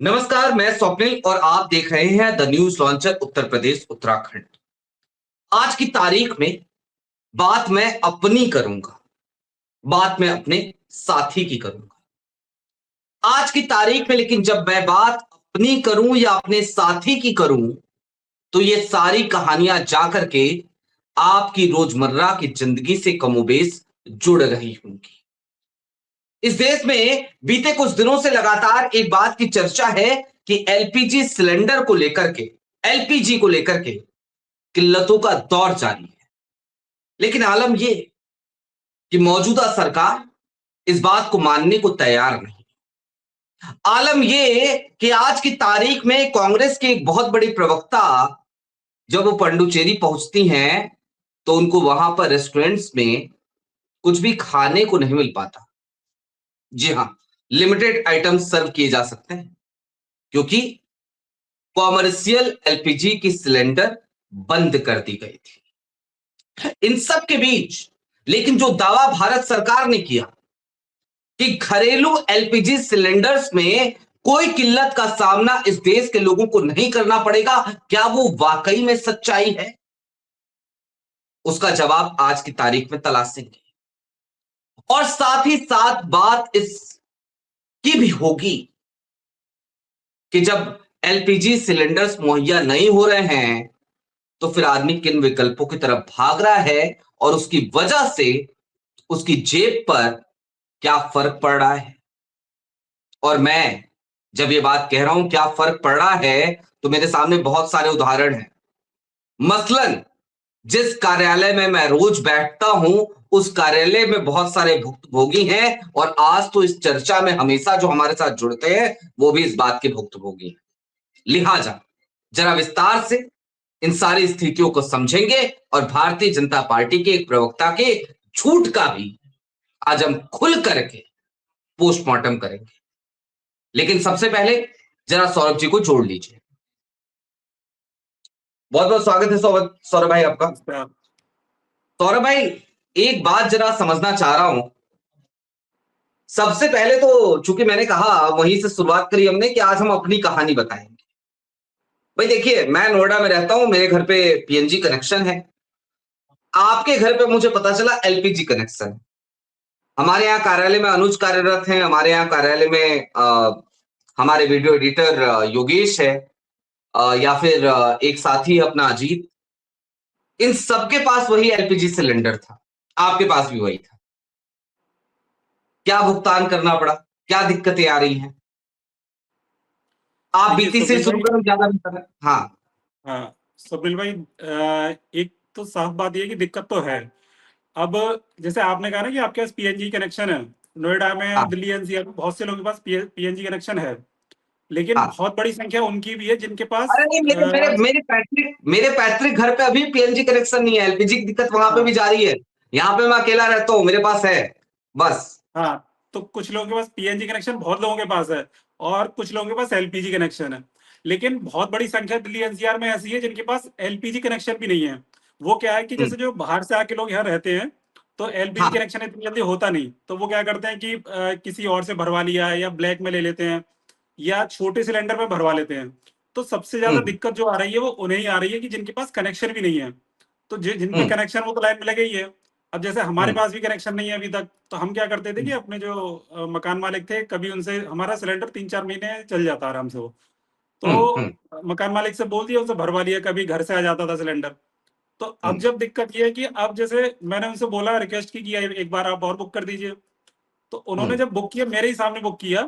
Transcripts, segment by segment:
नमस्कार, मैं स्वप्निल और आप देख रहे हैं the news launcher Uttar Pradesh Uttarakhand. आज की तारीख में बात मैं अपनी करूंगा, बात मैं अपने साथी की करूंगा। आज की तारीख में लेकिन जब मैं बात अपनी करूं या अपने साथी की करूं, तो ये सारी कहानियां जाकर के आपकी रोजमर्रा की जिंदगी से कमोबेश जुड़ रही होंगी। इस देश में बीते कुछ दिनों से लगातार एक बात की चर्चा है कि एलपीजी सिलेंडर को लेकर के, एलपीजी को लेकर के किल्लतों का दौर जारी है। लेकिन आलम यह कि मौजूदा सरकार इस बात को मानने को तैयार नहीं। आलम यह कि आज की तारीख में कांग्रेस के एक बहुत बड़ी प्रवक्ता जब वो पंडुचेरी पहुंचती हैं तो उनको वहां पर रेस्टोरेंट्स में कुछ भी खाने को नहीं मिल पाता। जी हां, लिमिटेड आइटम्स सर्व किए जा सकते हैं क्योंकि कॉमर्शियल एलपीजी की सिलेंडर बंद कर दी गई थी। इन सब के बीच लेकिन जो दावा भारत सरकार ने किया कि घरेलू एलपीजी सिलेंडर्स में कोई किल्लत का सामना इस देश के लोगों को नहीं करना पड़ेगा, क्या वो वाकई में सच्चाई है? उसका जवाब आज की तारीख में तलाशेंगे। और साथ ही साथ बात इसकी भी होगी कि जब एलपीजी सिलेंडर्स मुहैया नहीं हो रहे हैं तो फिर आदमी किन विकल्पों की तरफ भाग रहा है और उसकी वजह से उसकी जेब पर क्या फर्क पड़ रहा है। और मैं जब ये बात कह रहा हूं क्या फर्क पड़ रहा है, तो मेरे सामने बहुत सारे उदाहरण हैं। मसलन जिस कार्यालय में मैं रोज बैठता हूं उस कार्यालय में बहुत सारे भुक्तभोगी हैं और आज तो इस चर्चा में हमेशा जो हमारे साथ जुड़ते हैं वो भी इस बात के भुक्तभोगी हैं। लिहाजा जरा विस्तार से इन सारी स्थितियों को समझेंगे और भारतीय जनता पार्टी के एक प्रवक्ता के झूठ का भी आज हम खुल करके पोस्टमार्टम करेंगे। लेकिन सबसे पहले जरा सौरभ जी को जोड़ लीजिए। बहुत बहुत स्वागत है सौरभ सौरभ भाई आपका। सौरभ भाई, एक बात जरा समझना चाह रहा हूं। सबसे पहले तो चूंकि मैंने कहा वहीं से शुरुआत करी हमने कि आज हम अपनी कहानी बताएंगे। भाई देखिए, मैं नोएडा में रहता हूं, मेरे घर पे पीएनजी कनेक्शन है। आपके घर पे मुझे पता चला एलपीजी कनेक्शन। हमारे यहाँ कार्यालय में अनुज कार्यरत हैं, हमारे यहाँ कार्यालय में हमारे वीडियो एडिटर योगेश है, या फिर एक साथी अपना अजीत। इन सबके पास वही एलपीजी सिलेंडर था, आपके पास भी वही था। क्या भुगतान करना पड़ा, क्या दिक्कतें आ रही हैं? आप देखिए बीती से स्वप्निल शुरू भाई। करो, ज्यादा बेहतर है। हाँ हाँ स्वप्निल भाई, एक तो साफ बात ये है कि दिक्कत तो है। अब जैसे आपने कहा ना कि आपके पास पीएनजी कनेक्शन है, नोएडा में, हाँ दिल्ली एनसीआर में बहुत से लोगों के पास पीएनजी कनेक्शन है, लेकिन हाँ। बहुत बड़ी संख्या उनकी भी है जिनके अरे पास नहीं, मेरे पैतृक घर पे अभी पीएनजी कनेक्शन नहीं है। एलपीजी की दिक्कत वहां पे भी हाँ जारी है। यहाँ पे मैं अकेला रहता हूँ, मेरे पास है बस। हाँ। तो कुछ लोगों के पास पीएनजी कनेक्शन बहुत लोगों के पास है, और कुछ लोगों के पास एलपीजी कनेक्शन है। लेकिन बहुत बड़ी संख्या दिल्ली एनसीआर में ऐसी है जिनके पास एलपीजी कनेक्शन भी नहीं है। वो क्या है कि हम्म, जैसे जो बाहर से आके लोग यहाँ रहते हैं, तो एलपीजी हाँ। कनेक्शन इतनी जल्दी होता नहीं, तो वो क्या करते हैं कि किसी और से भरवा लिया है या ब्लैक में ले लेते हैं, या छोटे सिलेंडर में भरवा लेते हैं। तो सबसे ज्यादा हम्म दिक्कत जो आ रही है वो उन्हें ही आ रही है कि जिनके पास कनेक्शन भी नहीं है। तो जिन पे हम्म कनेक्शन, वो तो लाइन में लगे ही है। अब जैसे हमारे हम्म पास भी कनेक्शन नहीं है अभी तक, तो हम क्या करते थे कि अपने जो मकान मालिक थे, कभी उनसे हमारा सिलेंडर 3-4 महीने चल जाता आराम से वो, हम्म तो मकान मालिक से बोल दिया, उनसे भरवा लिया, कभी घर से आ जाता था सिलेंडर। तो अब हम्म जब दिक्कत ये है कि अब जैसे मैंने उनसे बोला, रिक्वेस्ट की कि एक बार आप और बुक कर दीजिए। तो उन्होंने हम्म जब बुक किया, मेरे ही सामने बुक किया,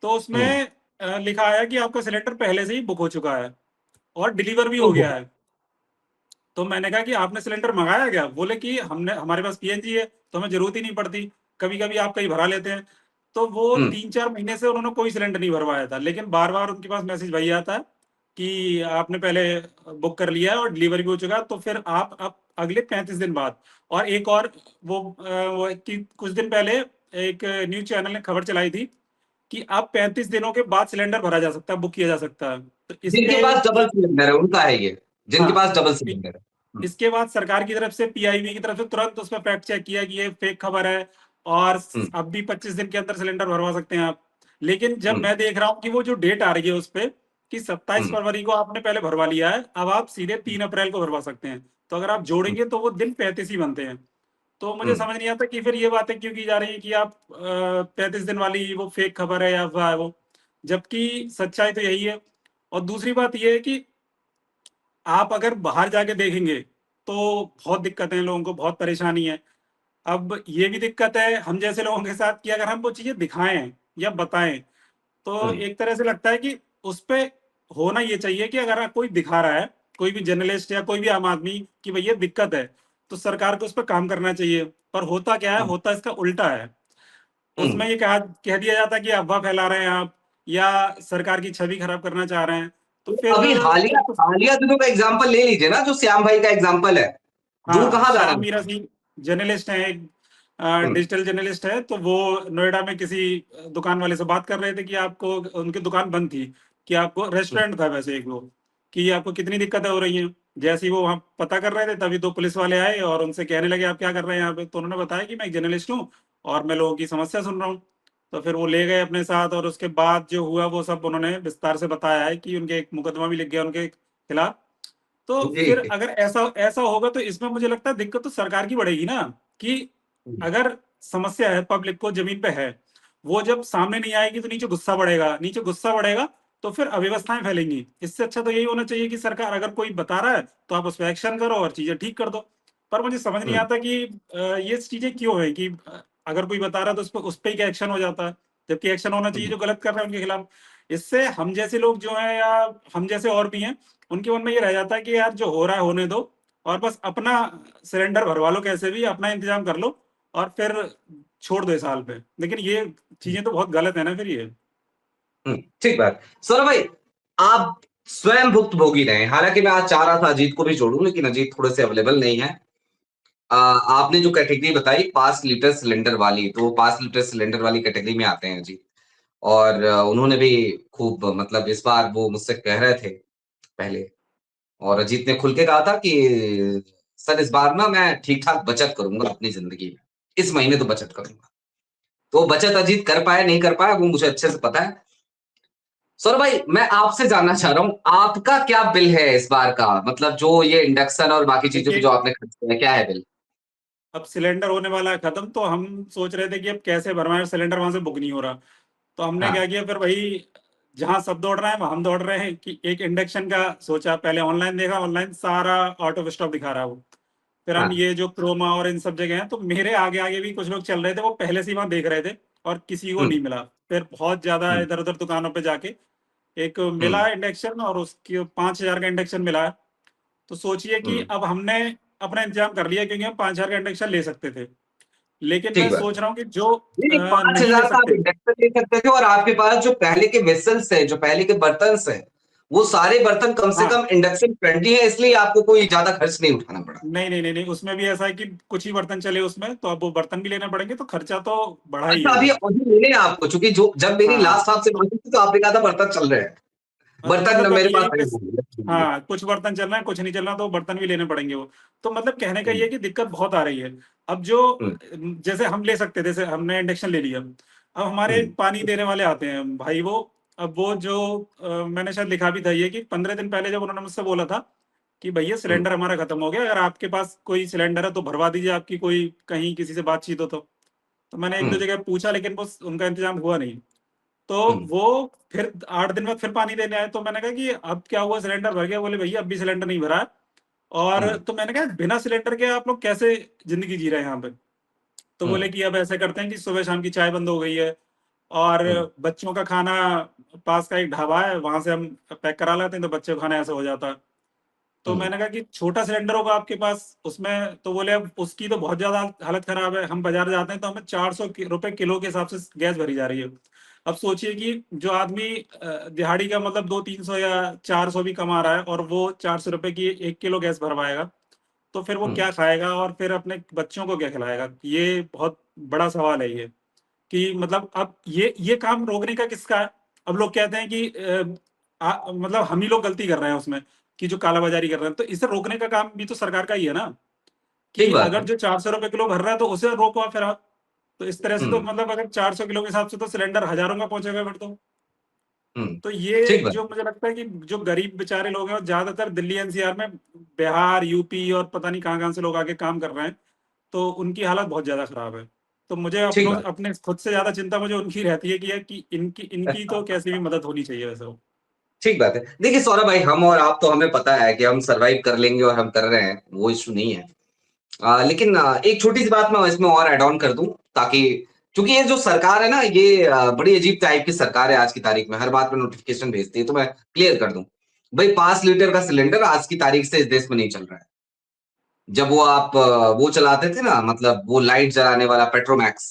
तो उसमें हम्म। लिखा आया कि आपका सिलेंडर पहले से ही बुक हो चुका है और डिलीवर भी हो ओहो। गया है। तो मैंने कहा कि आपने सिलेंडर मंगाया क्या? बोले कि हमने, हमारे पास पीएनजी है तो हमें जरूरत ही नहीं पड़ती, कभी कभी आप कहीं भरा लेते हैं। तो वो हम्म 3-4 महीने से उन्होंने कोई सिलेंडर नहीं भरवाया था, लेकिन बार बार उनके पास मैसेज वही आता है कि आपने पहले बुक कर लिया है और डिलीवरी भी हो चुका है, तो फिर आप अब अगले 35 दिन बाद। और एक और वो कि कुछ दिन पहले एक न्यूज चैनल ने खबर चलाई थी कि अब 35 दिनों के बाद सिलेंडर भरा जा सकता है, बुक किया जा सकता है। तो इस जिनके पे पास डबल सिलेंडर है उनका है ये, जिनके हाँ, पास डबल सिलेंडर है। इसके बाद सरकार की तरफ से, पीआईबी की तरफ से तुरंत उस पर फैक्ट चेक किया कि ये फेक खबर है, और हम्म अब भी 25 दिन के अंदर सिलेंडर भरवा सकते हैं आप। लेकिन जब हम्म, मैं देख रहा हूँ कि वो जो डेट आ रही है उस पे कि 27 हम्म, फरवरी को आपने पहले भरवा लिया है, अब आप सीधे 3 अप्रैल को भरवा सकते हैं। तो अगर आप हम्म, जोड़ेंगे तो वो दिन 35 ही बनते हैं। तो मुझे हम्म, समझ नहीं आता कि फिर ये बातें क्यों की जा रही है कि आप 35 दिन वाली वो फेक खबर है या अफवाह है वो, जबकि सच्चाई तो यही है। और दूसरी बात ये है कि आप अगर बाहर जाके देखेंगे तो बहुत दिक्कत है, लोगों को बहुत परेशानी है। अब ये भी दिक्कत है हम जैसे लोगों के साथ कि अगर हम वो चीजें दिखाएं या बताएं तो हम्म, एक तरह से लगता है कि उस पे होना ये चाहिए कि अगर कोई दिखा रहा है, कोई भी जर्नलिस्ट या कोई भी आम आदमी कि भई ये दिक्कत है, तो सरकार को उस पर काम करना चाहिए। पर होता क्या है, हम्म, होता इसका उल्टा है। हम्म। उसमें ये कह दिया जाता है कि अफवाह फैला रहे हैं आप या सरकार की छवि खराब करना चाह रहे हैं। तो फिर अभी हालिया एक तो हालिया दिनों का एग्जांपल ले लीजिए ना, जो श्याम भाई का एग्जांपल है। दूर हाँ, कहाँ जाना श्याम है। मीरा सिंह जर्नलिस्ट हैं, एक हम्म, डिजिटल जर्नलिस्ट है। तो वो नोएडा में किसी दुकान वाले से बात कर रहे थे कि आपको, उनकी दुकान बंद थी, कि आपको हम्म, रेस्टोरेंट था वैसे एक वो, कि आपको कितनी दिक्कतें हो रही हैं। जैसे ही वो वहाँ पता कर रहे थे तभी दो पुलिस वाले आए और उनसे कहने लगे आप क्या कर रहे हैं यहाँ पे। तो उन्होंने बताया कि मैं एक जर्नलिस्ट हूँ और मैं लोगों की समस्या सुन रहा हूँ। तो फिर वो ले गए अपने साथ और उसके बाद जो हुआ वो सब उन्होंने विस्तार से बताया है कि उनके एक मुकदमा भी लिख गया उनके खिलाफ। तो फिर जी। अगर ऐसा ऐसा होगा तो इसमें मुझे लगता है दिक्कत तो सरकार की बढ़ेगी ना, कि हम्म, अगर समस्या है पब्लिक को जमीन पे है, वो जब सामने नहीं आएगी तो नीचे गुस्सा बढ़ेगा, नीचे गुस्सा बढ़ेगा तो फिर अव्यवस्थाएं फैलेंगी। इससे अच्छा तो यही होना चाहिए कि सरकार अगर कोई बता रहा है तो आप उस पर एक्शन करो और चीजें ठीक कर दो। पर मुझे समझ नहीं हम्म, आता कि ये चीजें क्यों है कि अगर कोई बता रहा है तो उस पर ही क्या एक्शन हो जाता है, जबकि एक्शन होना चाहिए हम्म, जो गलत कर रहे हैं उनके खिलाफ। इससे हम जैसे लोग जो हैं या हम जैसे और भी हैं, उनके मन में ये रह जाता है कि यार जो हो रहा है होने दो और बस अपना सिलेंडर भरवा लो, कैसे भी अपना इंतजाम कर लो और फिर छोड़ दो इस हाल पे। लेकिन ये चीजें तो बहुत गलत है ना फिर ये। ठीक बात। सौरभ भाई, आप स्वयं भुक्तभोगी रहे हैं। हालांकि मैं आज चाह रहा था अजीत को भी जोड़ूं, लेकिन अजीत थोड़े से अवेलेबल नहीं है। आपने जो कैटेगरी बताई 5 लीटर सिलेंडर वाली, तो वो 5 लीटर सिलेंडर वाली कैटेगरी में आते हैं अजीत। और उन्होंने भी खूब, मतलब इस बार वो मुझसे कह रहे थे पहले, और अजीत ने खुल के कहा था कि सर इस बार ना मैं ठीक ठाक बचत करूंगा अपनी जिंदगी में, इस महीने तो बचत करूंगा। तो बचत अजीत कर पाया नहीं कर पाया वो मुझे अच्छे से पता है। सौरभ भाई, मैं आपसे जानना चाह रहा हूँ आपका क्या बिल है इस बार का, मतलब जो ये इंडक्शन और बाकी चीजों पे जो देखिए, आपने खर्च किया, क्या है बिल। अब सिलेंडर होने वाला है खत्म, तो हम सोच रहे थे कि अब कैसे भरवाएं, सिलेंडर वहां से बुक नहीं हो रहा। तो हमने क्या हाँ, किया फिर वही, जहां सब दौड़ रहे हैं वहां हम दौड़ रहे हैं कि एक इंडक्शन का सोचा। पहले ऑनलाइन देखा, ऑनलाइन सारा आउट ऑफ स्टॉक दिखा रहा है वो। फिर हम हाँ, ये जो क्रोमा और इन सब जगह हैं, तो मेरे आगे आगे भी कुछ लोग चल रहे थे, वो पहले से ही वहां देख रहे थे और किसी को हम्म, नहीं मिला। फिर बहुत ज्यादा हम्म, इधर उधर दुकानों पे जाके एक हम्म, मिला इंडक्शन और उसकी 5,000 का इंडक्शन मिला है। तो सोचिए कि हम्म। अब हमने अपना इंतजाम कर लिया क्योंकि हम 5,000 का इंडक्शन ले सकते थे। लेकिन मैं ठीक बात। सोच रहा हूँ कि जो नहीं, पांच नहीं ले हजार का आप सकते। इंडक्शन ले सकते थे, और आपके पास जो पहले के वेसल्स है, जो पहले के बर्तन है, वो सारे बर्तन कम से हाँ, कम इंडक्शन फ्रेंडली है, इसलिए आपको कोई ज्यादा खर्च नहीं उठाना पड़ा। नहीं नहीं नहीं नहीं, उसमें भी ऐसा है कि कुछ ही बर्तन चले उसमें, तो अब वो बर्तन भी लेने पड़ेंगे तो खर्चा तो बढ़ा ही अच्छा, है अभी वो। अभी मिले हैं आपको, चूंकि जो जब मेरी हाँ, लास्ट आपसे बात हुई थी तो आपने कहा था बर्तन चल रहे हैं। तो मतलब बर्तन अब मेरे ये पास है कि है। हाँ, कुछ बर्तन चल रहे हैं कुछ नहीं चल रहा, तो बर्तन भी लेने पड़ेंगे वो। तो मतलब कहने का ये हम्म, है कि दिक्कत बहुत आ रही है। अब जो हम्म, जैसे हम ले सकते थे, जैसे हमने इंडक्शन ले लिया, अब हमारे हम्म, पानी देने वाले आते हैं भाई वो। अब वो जो मैंने शायद लिखा भी था ये कि 15 दिन पहले जब उन्होंने मुझसे बोला था कि भैया हम्म, सिलेंडर हमारा खत्म हो गया, अगर आपके पास कोई सिलेंडर है तो भरवा दीजिए, आपकी कोई कहीं किसी से बातचीत हो तो मैंने एक दो हम्म, जगह पूछा लेकिन वो उनका इंतजाम हुआ नहीं। तो हम्म, वो फिर 8 दिन बाद फिर पानी देने आए, तो मैंने कहा कि अब क्या हुआ, सिलेंडर भर गया? बोले भैया अब भी सिलेंडर नहीं भरा है। और हम्म, तो मैंने कहा बिना सिलेंडर के आप लोग कैसे जिंदगी जी रहे हैं यहाँ पे? तो बोले हम्म, कि अब ऐसे करते हैं कि सुबह शाम की चाय बंद हो गई है और हम्म, बच्चों का खाना, पास का एक ढाबा है वहां से हम पैक करा लेते हैं, तो बच्चे को खाना ऐसे हो जाता है। तो हम्म, मैंने कहा कि छोटा सिलेंडर होगा आपके पास उसमें, तो बोले अब उसकी तो बहुत ज्यादा हालत खराब है, हम बाजार जाते हैं तो हमें 400 रुपए किलो के हिसाब से गैस भरी जा रही है। अब सोचिए कि जो आदमी दिहाड़ी का मतलब 200-300 या 400 भी कमा रहा है और वो 400 रुपए की 1 किलो गैस भरवाएगा, तो फिर वो हम्म। क्या खाएगा और फिर अपने बच्चों को क्या खिलाएगा? ये बहुत बड़ा सवाल है ये, कि मतलब अब ये काम रोकने का किसका है? अब लोग कहते हैं कि मतलब हम ही लोग गलती कर रहे हैं उसमें, कि जो कालाबाजारी कर रहे हैं, तो इसे रोकने का काम भी तो सरकार का ही है ना, ठीक कि बात अगर है। जो 400 रुपए किलो भर रहा है तो उसे रोको फिर आप। तो इस तरह से तो मतलब अगर 400 किलो के हिसाब से तो सिलेंडर हजारों में पहुंचेगा फिर तो ये ठीक बात। जो मुझे लगता है कि जो गरीब बेचारे लोग हैं और ज्यादातर दिल्ली एनसीआर में बिहार यूपी और पता नहीं कहाँ से लोग आके काम कर रहे हैं, तो उनकी हालत बहुत ज्यादा खराब है। तो मुझे ठीक अपनों बात। अपने खुद से ज्यादा चिंता मुझे उनकी रहती है कि इनकी इनकी तो कैसी भी मदद होनी चाहिए वैसे वो। ठीक बात है। देखिए सौरभ भाई, हम और आप तो हमें पता है कि हम सरवाइव कर लेंगे और हम कर रहे हैं, वो इश्यू नहीं है। लेकिन एक छोटी सी बात मैं इसमें और ऐड ऑन कर दूं, ताकि क्योंकि ये जो सरकार है ना, ये बड़ी अजीब टाइप की सरकार है आज की तारीख में, हर बात में नोटिफिकेशन भेजती है। तो मैं क्लियर कर दूं भाई, 5 लीटर का सिलेंडर आज की तारीख से इस देश में नहीं चल रहा है। जब वो आप वो चलाते थे ना, मतलब वो लाइट जलाने वाला पेट्रोमैक्स,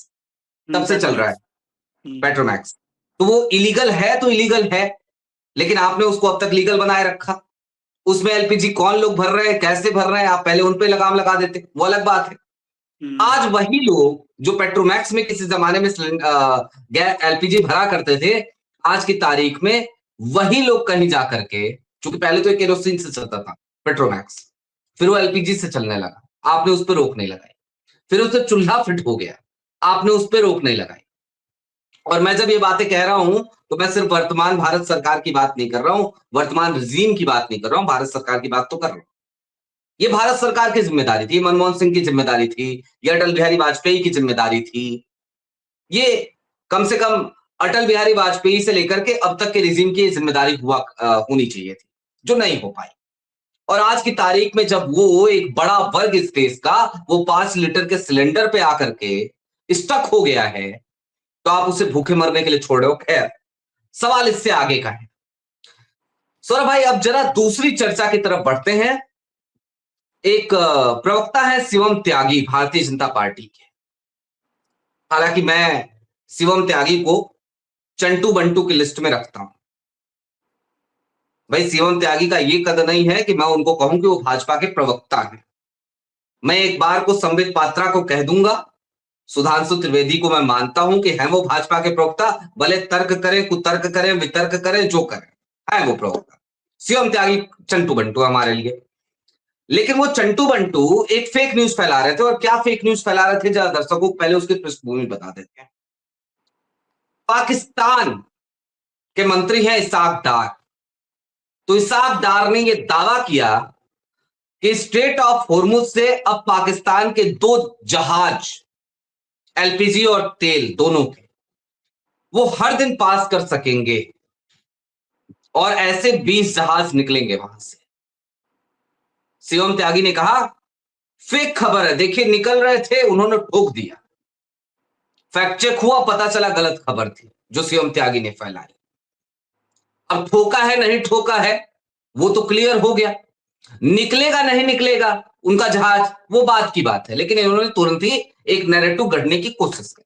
तब से चल रहा है पेट्रोमैक्स। पेट्रोमैक्स। तो वो इलीगल है तो इलीगल है, लेकिन आपने उसको अब तक लीगल बनाए रखा। उसमें एलपीजी कौन लोग भर रहे हैं, कैसे भर रहे हैं, आप पहले उन पे लगाम लगा देते, वो अलग बात है। आज वही लोग जो पेट्रोमैक्स में किसी जमाने में एलपीजी भरा करते थे, आज की तारीख में वही लोग कहीं जाकर के, क्योंकि पहले तो केरोसिन से चलता था पेट्रोमैक्स, फिर वो एलपीजी से चलने लगा, आपने उस पर रोक नहीं लगाई। फिर उससे चूल्हा फिट हो गया, आपने उस पर रोक नहीं लगाई। और मैं जब ये बातें कह रहा हूं, तो मैं सिर्फ वर्तमान भारत सरकार की बात नहीं कर रहा हूं, वर्तमान रिजीम की बात नहीं कर रहा हूं, भारत सरकार की बात तो कर रहा हूं। ये भारत सरकार की जिम्मेदारी थी, मनमोहन सिंह की जिम्मेदारी थी, ये अटल बिहारी वाजपेयी की जिम्मेदारी थी। ये कम से कम अटल बिहारी वाजपेयी से लेकर के अब तक के रिजीम की जिम्मेदारी होनी चाहिए थी, जो नहीं हो पाई। और आज की तारीख में जब वो एक बड़ा वर्ग इस देश का वो 5 लीटर के सिलेंडर पे आकर के स्टक हो गया है, तो आप उसे भूखे मरने के लिए छोड़ रहे हो। खैर, सवाल इससे आगे का है। सौरभ भाई, अब जरा दूसरी चर्चा की तरफ बढ़ते हैं। एक प्रवक्ता है शिवम त्यागी, भारतीय जनता पार्टी के। हालांकि मैं शिवम त्यागी को चंटू बंटू की लिस्ट में रखता हूं। भाई, शिवम त्यागी का ये कद नहीं है कि मैं उनको कहूं कि वो भाजपा के प्रवक्ता हैं। मैं एक बार को संबित पात्रा को कह दूंगा, सुधांशु त्रिवेदी को मैं मानता हूं कि है वो भाजपा के प्रवक्ता, भले तर्क करें, कुतर्क करें, वितर्क करें, जो करें, है वो प्रवक्ता। शिवम त्यागी चंटू बंटू हमारे लिए। लेकिन वो चंटू बंटू एक फेक न्यूज फैला रहे थे, और क्या फेक न्यूज फैला रहे थे, जरा दर्शकों को पहले उसकी पृष्ठभूमि बता देते हैं। पाकिस्तान के मंत्री हैं इसाक डार। तो इसाक डार ने यह दावा किया कि स्ट्रेट ऑफ होर्मुज से अब पाकिस्तान के 2 जहाज, एलपीजी और तेल दोनों के, वो हर दिन पास कर सकेंगे, और ऐसे 20 जहाज निकलेंगे वहां से। शिवम त्यागी ने कहा फेक खबर है, देखिए निकल रहे थे, उन्होंने ठोक दिया। फैक्ट चेक हुआ, पता चला गलत खबर थी जो शिवम त्यागी ने फैलाई। अब ठोका है नहीं ठोका है वो तो क्लियर हो गया, निकलेगा नहीं निकलेगा उनका जहाज, वो बात की बात है। लेकिन इन्होंने तुरंत ही एक नैरेटिव गढ़ने की कोशिश की।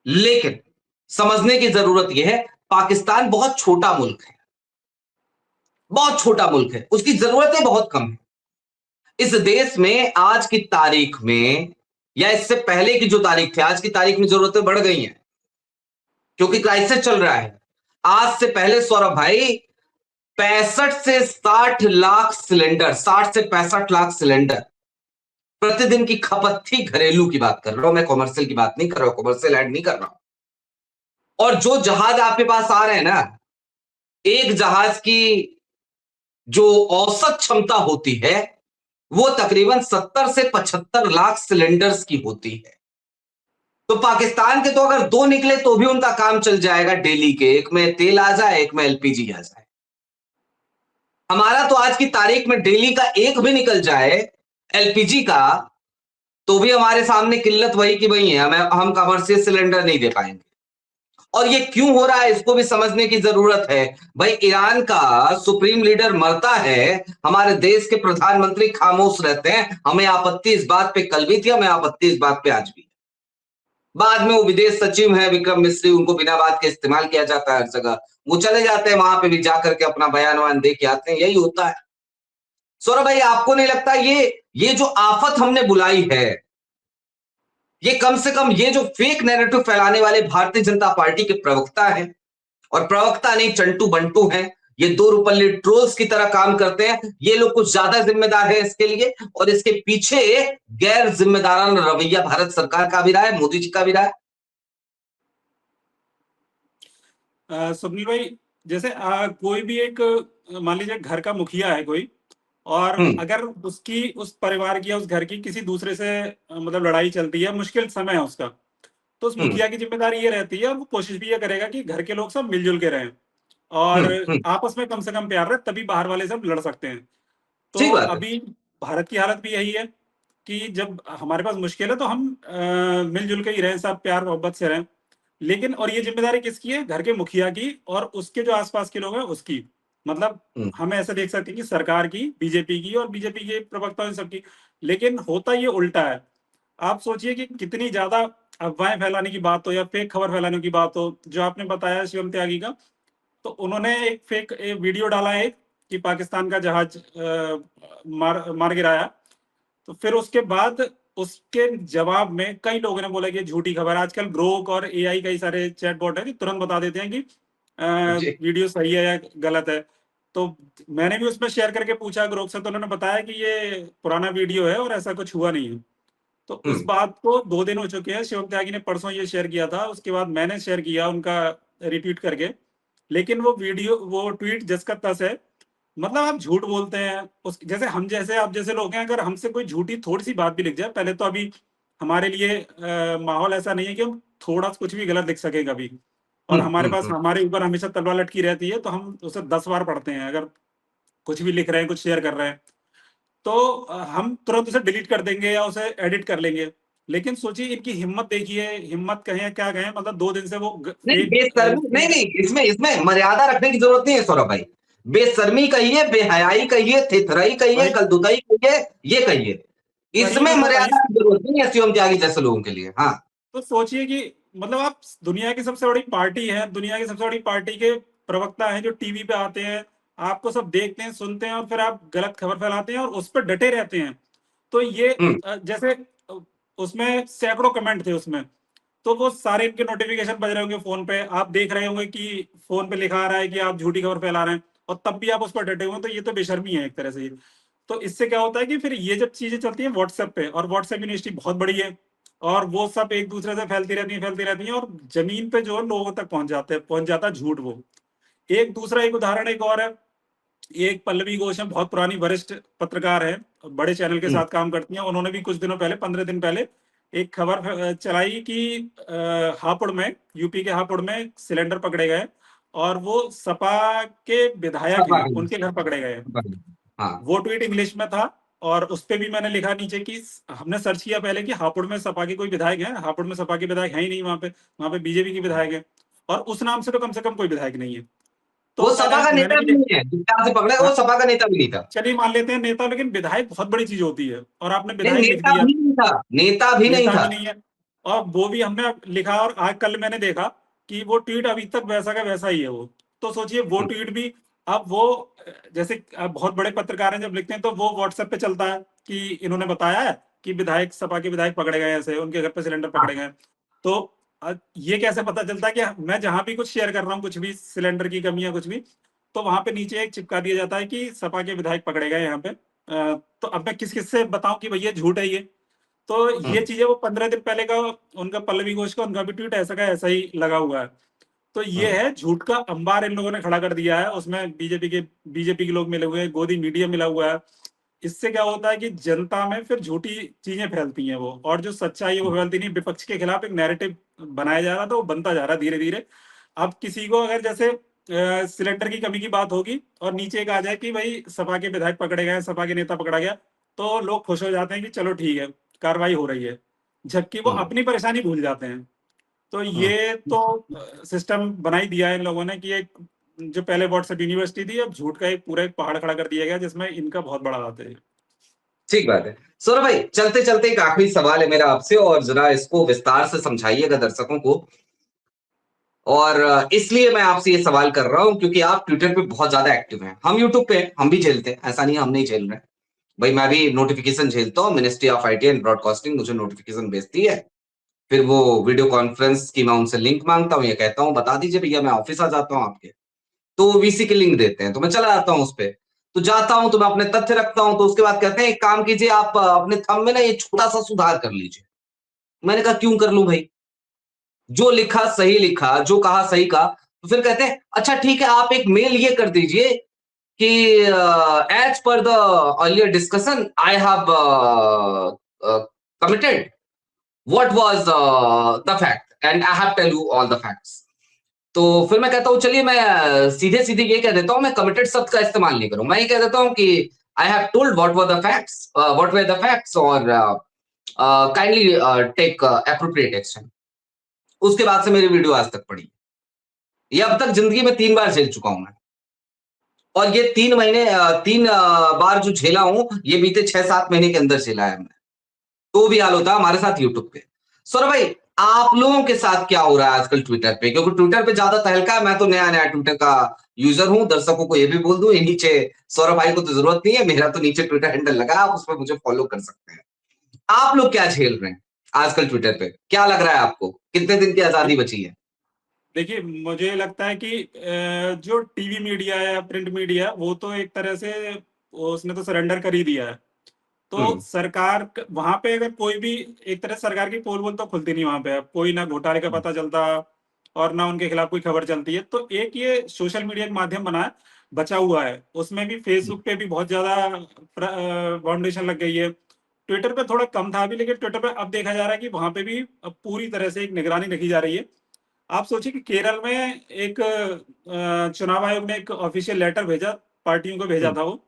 लेकिन समझने की जरूरत यह है, पाकिस्तान बहुत छोटा मुल्क है, बहुत छोटा मुल्क है, उसकी जरूरतें बहुत कम है। इस देश में आज की तारीख में, या इससे पहले की जो तारीख थी, आज की तारीख में जरूरतें बढ़ गई हैं, क्योंकि क्राइसिस चल रहा है। आज से पहले सौरभ भाई 65 से 60 लाख सिलेंडर, 60 से 65 लाख सिलेंडर प्रतिदिन की खपत थी। घरेलू की बात कर रहा हूं मैं, कॉमर्शियल की बात नहीं कर रहा हूं, कॉमर्शियल ऐड नहीं कर रहा हूं। और जो जहाज आपके पास आ रहे हैं ना, एक जहाज की जो औसत क्षमता होती है वो तकरीबन 70 से 75 लाख सिलेंडर्स की होती है। तो पाकिस्तान के तो अगर 2 निकले तो भी उनका काम चल जाएगा डेली के, एक में तेल आ जाए, एक में एलपीजी आ जाए। हमारा तो आज की तारीख में डेली का एक भी निकल जाए एलपीजी का, तो भी हमारे सामने किल्लत वही की वही है, हम कमर्शियल सिलेंडर नहीं दे पाएंगे। और ये क्यों हो रहा है इसको भी समझने की जरूरत है। भाई, ईरान का सुप्रीम लीडर मरता है, हमारे देश के प्रधानमंत्री खामोश रहते हैं। हमें आपत्ति इस बात पे कल भी थी, हमें आपत्ति इस बात पे आज भी। बाद में वो विदेश सचिव है विक्रम मिस्री, उनको बिना बात के इस्तेमाल किया जाता है हर जगह, वो चले जाते हैं वहां पे भी जाकर के अपना बयान वान दे के आते हैं, यही होता है। सौरभ भाई, आपको नहीं लगता ये जो आफत हमने बुलाई है, ये कम से कम ये जो फेक नैरेटिव फैलाने वाले भारतीय जनता पार्टी के प्रवक्ता हैं, और प्रवक्ता नहीं चंटू बंटू हैं, ये दो रुपल्ले ट्रोल्स की तरह काम करते हैं, ये लोग कुछ ज्यादा जिम्मेदार है इसके लिए, और इसके पीछे गैर जिम्मेदाराना रवैया भारत सरकार का भी रहा है, मोदी जी का भी रहा है। स्वप्निल भाई, जैसे कोई भी एक मान लीजिए घर का मुखिया है कोई, और हम्म अगर उसकी उस परिवार की या उस घर की किसी दूसरे से मतलब लड़ाई चलती है, मुश्किल समय है उसका, तो उस हम्म मुखिया की जिम्मेदारी ये रहती है, और वो कोशिश भी ये करेगा कि घर के लोग सब मिलजुल के रहें और हम्म। आपस में कम से कम प्यार रहे, तभी बाहर वाले सब लड़ सकते हैं। तो ठीक बात है। अभी भारत की हालत भी यही है कि जब हमारे पास मुश्किल है तो हम मिलजुल के ही रहें, सब प्यार मोहब्बत से रहें। लेकिन और ये जिम्मेदारी किसकी है? घर के मुखिया की और उसके जो आसपास के लोग हैं उसकी। मतलब हम्म हम ऐसे देख सकते हैं कि सरकार की, बीजेपी की और बीजेपी के प्रवक्ताओं सबकी। लेकिन होता ये उल्टा है। आप सोचिए कि कितनी ज्यादा अफवाहें फैलाने की बात हो या फेक खबर फैलाने की बात हो, जो आपने बताया शिवम त्यागी का, तो उन्होंने एक फेक वीडियो डाला है कि पाकिस्तान का जहाज मार गिराया। तो फिर उसके बाद उसके जवाब में कई लोगों ने बोला कि ये झूठी खबर है। आजकल ग्रोक और एआई कई सारे चैटबॉट है कि तुरंत बता देते हैं कि जी। वीडियो सही है या गलत है। तो मैंने भी उसमें शेयर करके पूछा ग्रोक से, तो उन्होंने बताया कि ये पुराना वीडियो है और ऐसा कुछ हुआ नहीं है। तो उस हम्म बात को 2 दिन हो चुके हैं, शिवम त्यागी ने परसों ये शेयर किया था, उसके बाद मैंने शेयर किया उनका रिट्वीट करके। लेकिन वो वीडियो, वो ट्वीट जस का तस है। मतलब आप झूठ बोलते हैं, उस जैसे हम जैसे आप जैसे लोग हैं, अगर हमसे कोई झूठी थोड़ी सी बात भी लिख जाए, पहले तो अभी हमारे लिए माहौल ऐसा नहीं है कि हम थोड़ा सा कुछ भी गलत लिख सके कभी। और हमारे पास, हम्म। हमारे ऊपर हमेशा तलवार लटकी रहती है, तो हम उसे 10 बार पढ़ते हैं। अगर कुछ भी लिख रहे हैं, कुछ शेयर कर रहे हैं, तो हम तुरंत उसे डिलीट कर देंगे या उसे एडिट कर लेंगे। लेकिन सोचिए इनकी हिम्मत देखिए, हिम्मत कहें या क्या कहें, मतलब 2 दिन से वो नहीं, फेक बेशर्मी नहीं फीड। नहीं, इसमें इसमें मर्यादा रखने की जरूरत नहीं है सौरभ भाई। बेशर्मी कहिए, बेहयाई कहिए, थिथराई कहिए, वही कलदुताई कहिए, ये कहिए, वही इसमें मतलब वही मर्यादा की जरूरत नहीं है शिवम त्यागी जैसे लोगों के लिए। हाँ। तो सोचिए कि मतलब आप दुनिया की सबसे बड़ी पार्टी है, दुनिया की सबसे बड़ी पार्टी के प्रवक्ता हैं जो टीवी पे आते हैं, आपको सब देखते हैं, सुनते हैं, और फिर आप गलत खबर फैलाते हैं और उस पर डटे रहते हैं। तो ये हम्म जैसे उसमें सैकड़ों कमेंट थे उसमें, तो वो सारे इनके नोटिफिकेशन बज रहे होंगे फोन पे, आप देख रहे होंगे कि फोन पे लिखा आ रहा है कि आप झूठी खबर फैला रहे हैं, और तब भी आप उस पर डटे हुए हैं। तो ये तो बेशर्मी है एक तरह से ये। तो इससे क्या होता है कि फिर ये जब चीजें चलती हैं व्हाट्सएप पे, और व्हाट्सएप यूनिवर्सिटी बहुत बड़ी है, और वो सब एक दूसरे से फैलती रहती है, फैलती रहती है, और जमीन पे जो है लोगों तक पहुंच जाते हैं, पहुंच जाता है झूठ वो। एक दूसरा एक उदाहरण एक और है। एक पल्लवी घोष है, बहुत पुरानी वरिष्ठ पत्रकार है, बड़े चैनल के हम्म। साथ काम करती हैं। उन्होंने भी कुछ दिनों पहले, 15 दिन पहले, एक खबर चलाई कि हापुड़ में, यूपी के हापुड़ में सिलेंडर पकड़े गए, और वो सपा के विधायक सपा हैं, के उनके घर पकड़े गए। सपा के। हाँ। वो ट्वीट इंग्लिश में था, और उस पे भी मैंने लिखा नीचे कि हमने सर्च किया पहले कि हापुड़ में सपा के कोई विधायक है। हापुड़ में सपा के विधायक है ही नहीं, वहां पे बीजेपी के विधायक है, और उस नाम से तो कम कम कोई विधायक नहीं है। वो तो सपा का मैंने नेता भी भी नहीं है, जिस तरह से पकड़ा वो हाँ, सपा का नेता भी नहीं था। चलिए मान लेते हैं नेता, लेकिन विधायक बहुत बड़ी चीज होती है, और आपने नहीं, विधायक लिख नेता दिया। भी नहीं था, नेता भी नहीं नेता था। भी नहीं है, और वो भी हमने लिखा, और आज कल मैंने देखा कि वो ट्वीट अभी तक वैसा का वैसा ही है वो। तो सोचिए वो हम्म ट्वीट भी, अब वो जैसे अब बहुत बड़े पत्रकार हैं जब लिखते हैं, तो वो व्हाट्सएप पे चलता है कि इन्होंने बताया है कि विधायक, सपा के विधायक पकड़े गए, ऐसे उनके घर पे सिलेंडर हाँ। पकड़े गए। तो ये कैसे पता चलता है कि मैं जहां भी कुछ शेयर कर रहा हूँ, कुछ भी सिलेंडर की कमी या कुछ भी, तो वहां पे नीचे एक चिपका दिया जाता है कि सपा के विधायक पकड़े गए यहाँ पे। तो अब मैं किस किस से बताऊं कि भैया झूठ है ये। तो ये हम्म चीजें, वो 15 दिन पहले का उनका पल्लवी घोष का, उनका भी ट्वीट ऐसा का ऐसा ही लगा हुआ है। तो ये हम्म है, झूठ का अंबार इन लोगों ने खड़ा कर दिया है। उसमें बीजेपी के लोग मिले हुए हैं, गोदी मीडिया मिला हुआ है। इससे क्या होता है कि जनता में फिर झूठी चीजें फैलती हैं वो, और जो सच्चाई है वो फैलती नहीं। विपक्ष के खिलाफ एक नैरेटिव बनाया जा रहा था, वो बनता जा रहा है धीरे धीरे। अब किसी को अगर जैसे सिलेंडर की कमी की बात होगी, और नीचे एक आ जाए कि भाई सपा के विधायक पकड़े गए, सपा के नेता पकड़ा गया, तो लोग खुश हो जाते हैं कि चलो ठीक है, कार्रवाई हो रही है। जबकि वो हम्म अपनी परेशानी भूल जाते हैं। तो हम्म। ये तो सिस्टम बना ही दिया है इन लोगों ने कि एक, जो पहले व्हाट्सएप यूनिवर्सिटी थी, अब झूठ का एक पूरा एक पहाड़ खड़ा कर दिया गया, जिसमें इनका बहुत बड़ा हाथ है। ठीक बात है। सौरभ भाई, चलते चलते एक आखिरी सवाल है मेरा आपसे, और जरा इसको विस्तार से समझाइएगा दर्शकों को। और इसलिए मैं आपसे ये सवाल कर रहा हूं क्योंकि आप ट्विटर पे बहुत ज्यादा एक्टिव हैं, हम यूट्यूब पे हम भी झेलते हैं, ऐसा नहीं हम नहीं झेल रहे। भाई मैं भी नोटिफिकेशन झेलता हूँ, ministry of IT and broadcasting मुझे नोटिफिकेशन भेजती है। फिर वो वीडियो कॉन्फ्रेंस की मैं उनसे लिंक मांगता हूँ, ये कहता हूँ बता दीजिए भैया, मैं ऑफिस आ जाता हूँ आपके। तो वीसी की लिंक देते हैं, तो मैं चला जाता हूँ उस पे, तो जाता हूं तो मैं अपने तथ्य रखता हूं, तो उसके बाद कहते हैं एक काम कीजिए आप अपने थंब में ना ये छोटा सा सुधार कर लीजिए। मैंने कहा क्यों कर लूं भाई, जो लिखा सही लिखा, जो कहा सही कहा। तो फिर कहते हैं अच्छा ठीक है आप एक मेल ये कर दीजिए कि as per the earlier discussion I have committed what was the fact and I have tell you all the facts. तो फिर मैं कहता हूँ चलिए मैं सीधे सीधे ये कह देता हूँ, मैं कमिटेड शब्द का इस्तेमाल नहीं करूँ, मैं ये कह देता हूँ कि I have told what were the facts, what were the facts और काइंडली टेक एप्रोप्रिएट एक्शन। उसके बाद से मेरी वीडियो आज तक पड़ी, ये अब तक जिंदगी में 3 बार झेल चुका हूं मैं, और ये 3 बार जो झेला हूं ये बीते 6-7 महीने के अंदर झेला है हमने। तो भी हाल होता है हमारे साथ यूट्यूब पे। सौरभ भाई आप लोगों के साथ क्या हो रहा है आजकल ट्विटर पे, क्योंकि ट्विटर पे ज्यादा तहलका है, मैं तो नया नया ट्विटर का यूजर हूं, दर्शकों को ये भी बोल दूं, ये नीचे सौरभ भाई को तो जरूरत नहीं है, मेरा तो नीचे ट्विटर हैंडल लगा है, आप उस पर मुझे फॉलो कर सकते हैं। आप लोग क्या झेल रहे हैं आजकल ट्विटर पे, क्या लग रहा है आपको, कितने दिन की आजादी बची है? देखिए, मुझे लगता है कि जो टीवी मीडिया है या प्रिंट मीडिया है, वो तो एक तरह से उसने तो सरेंडर कर ही दिया है। तो हम्म। सरकार वहां पे अगर कोई भी एक तरह से सरकार की पोल वोल तो खुलती नहीं वहां पे, कोई ना घोटाले का पता चलता और ना उनके खिलाफ कोई खबर चलती है। तो एक ये सोशल मीडिया का माध्यम बना है, बचा हुआ है, उसमें भी फेसबुक पे भी बहुत ज्यादा फाउंडेशन लग गई है। ट्विटर पे थोड़ा कम था अभी, लेकिन ट्विटर पे अब देखा जा रहा है कि वहां पे भी अब पूरी तरह से एक निगरानी रखी जा रही है। आप सोचिए कि केरल में एक चुनाव आयोग ने एक ऑफिशियल लेटर भेजा, पार्टियों को भेजा हम्म। था वो,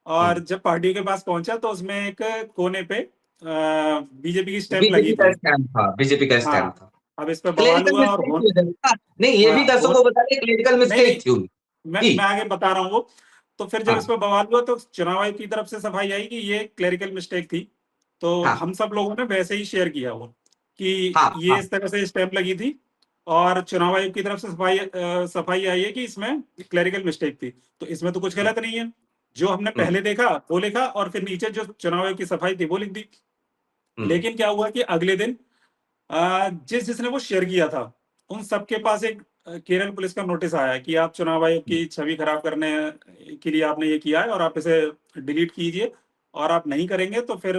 और हम्म। जब पार्टियों के पास पहुंचा तो उसमें एक कोने पे बीजेपी की स्टैंप लगी बीजेपी का थी। स्टैंप था, बीजेपी का स्टैंप हाँ, था। अब इस पे बवाल क्लेरिकल हुआ और मिस्टेक थी उधर। नहीं ये भी हाँ, दर्शकों को बताइए, क्लेरिकल नहीं नहीं, मिस्टेक थी उनकी। मैं आगे बता रहा हूँ वो। तो फिर जब इस हाँ। पे बवाल हुआ तो चुनाव आयोग की तरफ से सफाई आई कि ये क्लेरिकल मिस्टेक थी। तो हाँ। हम सब लोगों ने वैसे ही शेयर किया वो कि हाँ। ये हाँ। इस तरह से स्टैंप लगी थी, और चुनाव आयोग की तरफ से सफाई आई है कि इसमें क्लेरिकल मिस्टेक थी। तो इसमें तो कुछ हम्म। गलत नहीं है, जो हमने हम्म। पहले देखा वो लिखा, और फिर नीचे जो चुनाव आयोग की सफाई थी वो लिख दी। हम्म। लेकिन क्या हुआ कि अगले दिन जिसने वो शेयर किया था, उन सबके पास एक केरल पुलिस का नोटिस आया कि आप चुनाव आयोग हम्म। की छवि खराब करने के लिए आपने ये किया है, और आप इसे डिलीट कीजिए, और आप नहीं करेंगे तो फिर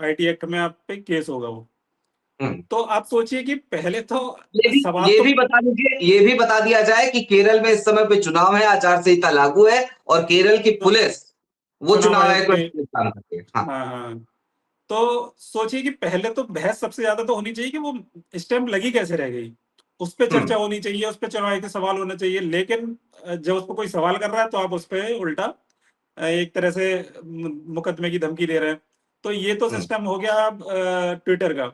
आईटी एक्ट में आप पे केस होगा वो। हम्म। तो आप सोचिए कि पहले तो ये भी सवाल ये तो भी बता दीजिए, ये भी बता दिया जाए कि केरल में इस समय पे चुनाव है, आचार संहिता लागू है, और केरल की तो पुलिस वो चुनाव चुनाव आयोग आयोग के, में काम करती है। हाँ। हाँ हाँ, तो सोचिए कि पहले तो बहस सबसे ज्यादा तो होनी चाहिए कि वो स्टैंप लगी कैसे रह गई, उस पर चर्चा हम्म। होनी चाहिए, उस पर चुनाव के सवाल होने चाहिए। लेकिन जब उस पर कोई सवाल कर रहा है तो आप उस पर उल्टा एक तरह से मुकदमे की धमकी दे रहे हैं। तो ये तो हम्म। सिस्टम हो गया ट्विटर का,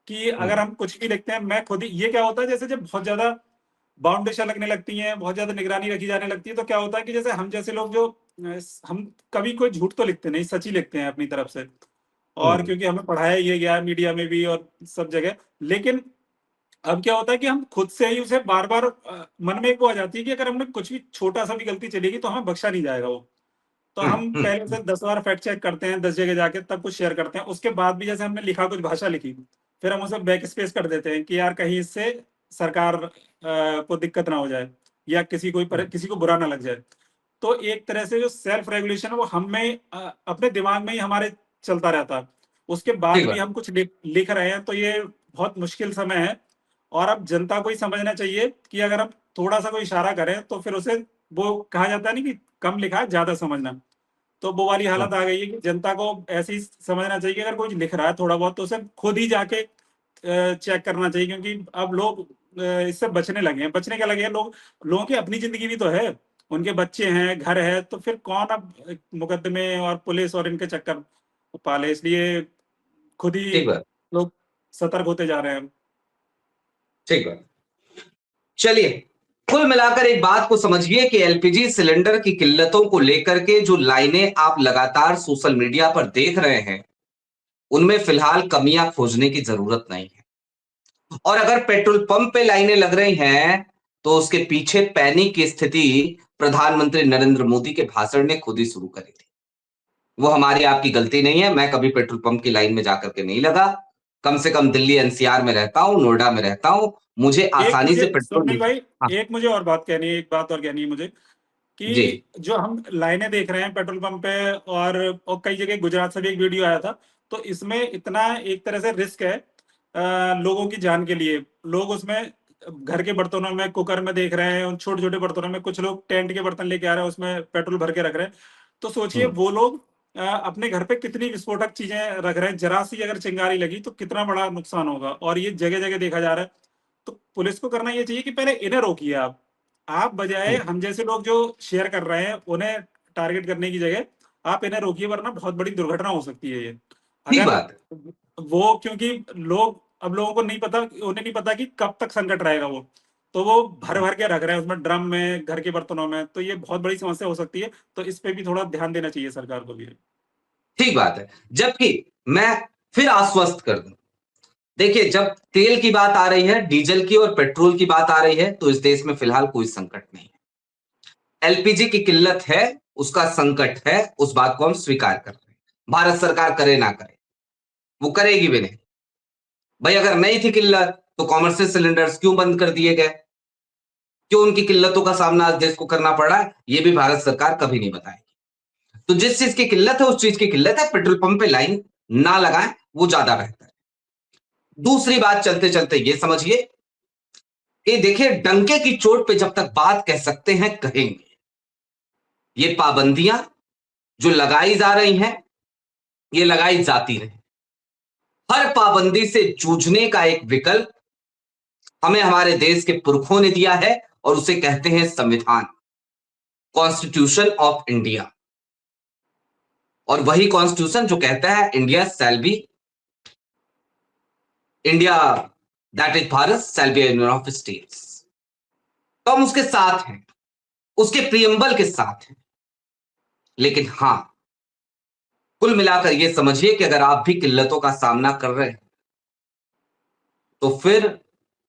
कि अगर हम्म। हम कुछ भी लिखते हैं, मैं खुद ही, ये क्या होता है जैसे जब बहुत ज्यादा बाउंडेशन लगने लगती हैं, बहुत ज्यादा निगरानी रखी जाने लगती है, तो क्या होता है कि जैसे हम जैसे लोग जो हम कभी कोई झूठ तो लिखते नहीं, सच ही लिखते हैं अपनी तरफ से, और हम्म। क्योंकि हमें पढ़ाया ये गया है मीडिया में भी और सब जगह। लेकिन अब क्या होता है कि हम खुद से ही उसे बार बार मन में एक वो आ जाती है कि अगर हमने कुछ भी छोटा सा भी गलती चलेगी तो हमें बख्शा नहीं जाएगा वो। तो हम्म। हम पहले से 10 बार फैक्ट चेक करते हैं, 10 जगह जाके तब कुछ शेयर करते हैं। उसके बाद भी जैसे हमने लिखा, कुछ भाषा लिखी, फिर हम उसे बैक स्पेस कर देते हैं कि यार कहीं इससे सरकार को दिक्कत ना हो जाए, या किसी को बुरा ना लग जाए। तो एक तरह से जो सेल्फ रेगुलेशन है वो हम में अपने दिमाग में ही हमारे चलता रहता है। उसके बाद ठीक भी बात। हम कुछ लिख रहे हैं, तो ये बहुत मुश्किल समय है। और अब जनता को ही समझना चाहिए कि अगर हम थोड़ा सा कोई इशारा करें तो फिर उसे, वो कहा जाता है नहीं कि कम लिखा है ज्यादा समझना, तो वो वाली हम्म। हालत आ गई है कि जनता को ऐसे ही समझना चाहिए कि अगर कोई लिख रहा है थोड़ा बहुत तो उसे खुद ही जाके चेक करना चाहिए। क्योंकि अब लोग इससे बचने लगे हैं, बचने क्या लगे हैं लोग, लोगों की अपनी जिंदगी भी तो है, उनके बच्चे हैं, घर है, तो फिर कौन अब मुकदमे और पुलिस और इनके चक्कर पाले। इसलिए खुद ही ठीक बात। लोग सतर्क होते जा रहे हैं। ठीक बात। चलिए, कुल मिलाकर एक बात को समझिए कि एलपीजी सिलेंडर की किल्लतों को लेकर के जो लाइनें आप लगातार सोशल मीडिया पर देख रहे हैं, उनमें फिलहाल कमियां खोजने की जरूरत नहीं है। और अगर पेट्रोल पंप पे लाइनें लग रही हैं, तो उसके पीछे पैनिक की स्थिति प्रधानमंत्री नरेंद्र मोदी के भाषण ने खुद ही शुरू करी थी। वो हमारी आपकी गलती नहीं है, मैं कभी पेट्रोल पंप की लाइन में जाकर के नहीं लगा। कम से कम दिल्ली एनसीआर में रहता हूं, नोएडा में रहता हूं, मुझे आसानी से पेट्रोल स्वप्निल भाई, हाँ एक मुझे और बात कहनी है, एक बात और कहनी है मुझे जी कि जो हम लाइनें देख रहे हैं पेट्रोल पंप पे, और कई जगह गुजरात से भी एक वीडियो आया था, तो इसमें इतना एक तरह से रिस्क है लोगों की जान के लिए। लोग उसमें घर के बर्तनों में, कुकर में देख रहे हैं, उन छोटे छोटे बर्तनों में, कुछ लोग टेंट के बर्तन लेके आ रहे हैं, उसमें पेट्रोल भर के रख रहे हैं। तो सोचिए हम्म, वो लोग अपने घर पे कितनी विस्फोटक चीजें रख रहे हैं, जरा सी अगर चिंगारी लगी तो कितना बड़ा नुकसान होगा, और ये जगह जगह देखा जा रहा है। तो पुलिस को करना ये चाहिए कि पहले इन्हें रोकिए आप बजाय हम्म, हम जैसे लोग जो शेयर कर रहे हैं उन्हें टारगेट करने की जगह आप इन्हें रोकिए, वरना बहुत बड़ी दुर्घटना हो सकती है ये। ठीक अगर बात है। वो, क्योंकि लोग, अब लोगों को नहीं पता, उन्हें नहीं पता कि कब तक संकट रहेगा वो, तो वो भर भर के रख रहे हैं उसमें, ड्रम में, घर के बर्तनों में, तो ये बहुत बड़ी समस्या हो सकती है। तो इस पे भी थोड़ा ध्यान देना चाहिए सरकार को भी। ठीक बात है। जबकि मैं फिर आश्वस्त कर दूं, देखिए जब तेल की बात आ रही है, डीजल की और पेट्रोल की बात आ रही है, तो इस देश में फिलहाल कोई संकट नहीं है। एलपीजी की किल्लत है, उसका संकट है, उस बात को हम स्वीकार कर रहे हैं। भारत सरकार करे ना करे, वो करेगी भी नहीं। भाई अगर नहीं थी किल्लत तो कॉमर्शियल सिलेंडर्स क्यों बंद कर दिए गए? क्यों उनकी किल्लतों का सामना आज देश को करना पड़ रहा है, ये भी भारत सरकार कभी नहीं बताएगी। तो जिस चीज की किल्लत है उस चीज की किल्लत है, पेट्रोल पंप पे लाइन ना लगाएं, वो ज्यादा बेहतर है। दूसरी बात चलते चलते ये समझिए कि देखिए डंके की चोट पे जब तक बात कह सकते हैं कहेंगे। ये पाबंदियां जो लगाई जा रही हैं, ये लगाई जाती रहे। हर पाबंदी से जूझने का एक विकल्प हमें हमारे देश के पुरखों ने दिया है, और उसे कहते हैं संविधान, कॉन्स्टिट्यूशन ऑफ इंडिया। और वही कॉन्स्टिट्यूशन जो कहता है India shall be India, that is Bharat shall be union of states. तो हम उसके साथ हैं, उसके प्रियम्बल के साथ हैं। लेकिन हां, कुल मिलाकर यह समझिए कि अगर आप भी किल्लतों का सामना कर रहे हैं, तो फिर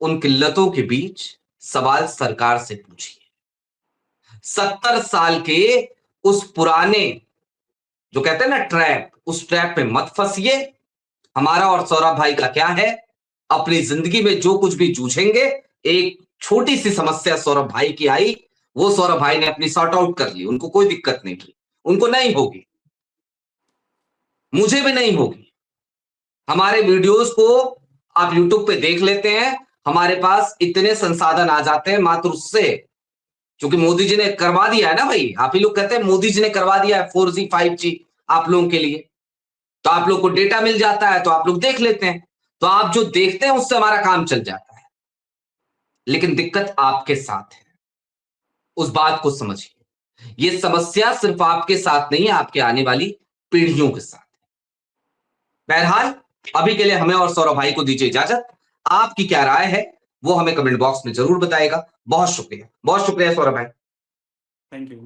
उन किल्लतों के बीच सवाल सरकार से पूछिए। 70 साल के उस पुराने, जो कहते हैं ना ट्रैप, उस ट्रैप में मत फंसिए। हमारा और सौरभ भाई का क्या है, अपनी जिंदगी में जो कुछ भी जूझेंगे, एक छोटी सी समस्या सौरभ भाई की आई, वो सौरभ भाई ने अपनी सॉर्ट आउट कर ली, उनको कोई दिक्कत नहीं की, उनको नहीं होगी, मुझे भी नहीं होगी। हमारे वीडियोस को आप यूट्यूब पे देख लेते हैं, हमारे पास इतने संसाधन आ जाते हैं मात्र उससे, क्योंकि मोदी जी ने करवा दिया है ना भाई। आप ही लोग कहते हैं मोदी जी ने करवा दिया है 4G 5G आप लोगों के लिए, तो आप लोग को डेटा मिल जाता है, तो आप लोग देख लेते हैं, तो आप जो देखते हैं उससे हमारा काम चल जाता है। लेकिन दिक्कत आपके साथ है, उस बात को समझिए। ये समस्या सिर्फ आपके साथ नहीं है, आपके आने वाली पीढ़ियों के साथ है। बहरहाल अभी के लिए हमें और सौरभ भाई को दीजिए इजाजत। आपकी क्या राय है वो हमें कमेंट बॉक्स में जरूर बताएगा। बहुत शुक्रिया सौरभ भाई। Thank you.